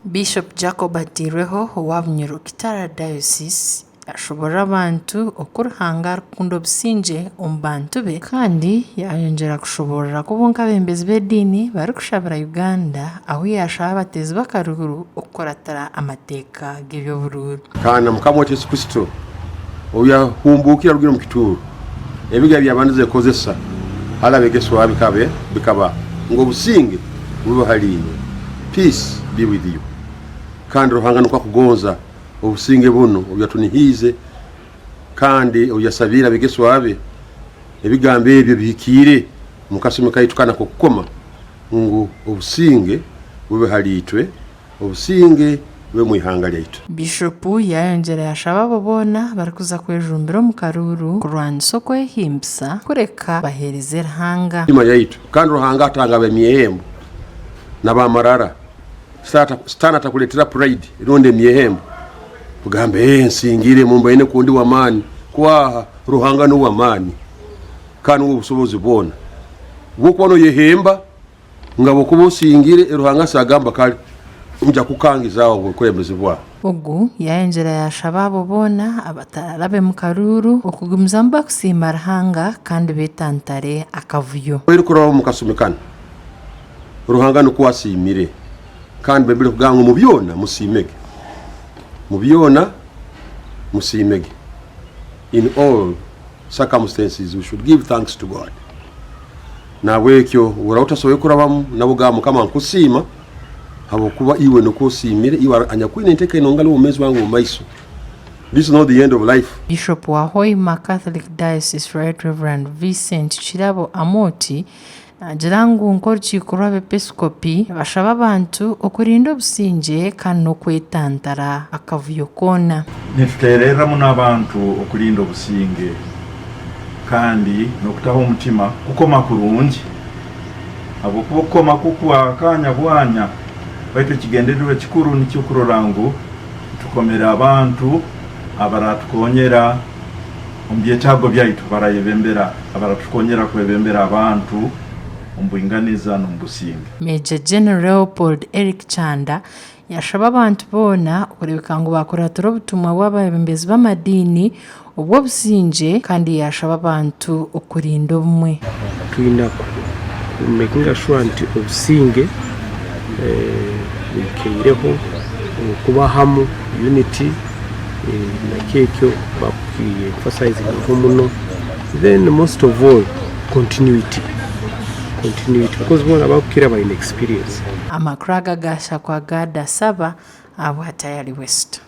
Bishop Jacob Atirweho owa Bunyoro Kitara Diocese ashobora abantu okuruhanga rukundo obusinge omu bantu be kandi yayongera kushobora kubonka abembezi b'edini bari kushabira Uganda aho yashaba abatezi b'akaruru okukoratira amateeka g'ebyobururu. Kana mukama wa Yesu Kristo oyahumbukira rugiro mu kituru ebiga byabanze kozesa hala begeswa bikaba ngo businge bube hali peace be with you kandi ruhangana kwa kugonza obusinge buno obyatunihize kandi oyasabira begeswabe ebigambe ebyo bikire mukasome kayitukana kokoma ngo obusinge bube halitwe obusinge we muihanga lyaitu. Bishop yayongera yashaba abo bona barikuza kwejumbira mu karuru kurwanisa kwehimpsa kureka bahereze ruhanga ima yaitu kandi ruhanga atanga bemyehembo nabamarara stana takuletera pride ironde myehembo ugambe nsingire mumba ine kundi wamani kwa ruhanga no wamani kandi ubusobozi bona bwo yehemba ngabo kubusingire ruhanga sagamba kali unja kukangizaho kwemezebwa. Ogu yayongera yashaba abo bona abatarabe mu karuru okugumza mba kusima ruhanga kandi betantare akavuyo iri kuraho mukasumikana ruhanga no kwasimire kandi bebile kugango mubyona musimege mubyona musimege. In all circumstances we should give thanks to God. Na wekyo urauta kurabamu nabugamu kama nkusima habo kuba iwe no kusimire iwa anyakwine nteka inongalo umezi wangu mu maiso. This is not the end of life. Bishop wa Hoima Catholic Diocese Right Reverend Vincent Chirabo Amoti jirangu nkorchi kuraba episkopi bashaba abantu okurinda obusinge kandi no kwetantara akavuyo kona. Nituterera mu nabantu okurinda obusinge kandi nokutaho umutima kukoma kurungi abo kukoma kukwa kanya bwanya baitu kigendererwe kikuru nicyo kurorangu tukomera abantu abaratukonyera ombyetago byaitu barayebembera abaratukonyera kwebembera abantu umbuinganiza n'umbusinge. Major General Paul Eric Chanda yashaba abantu bona okurebeka ngo bakoratira obutumwa bw'abembezi b'amadini obwo businge kandi yashaba abantu okurinda obumwe. Tuina making sure nti obusinge bikeireho kuba hamu unity na kekyo emphasizing muno, then most of all continuity because one about kira by experience. Amakraga gasha kwa gada saba abo hatayali West.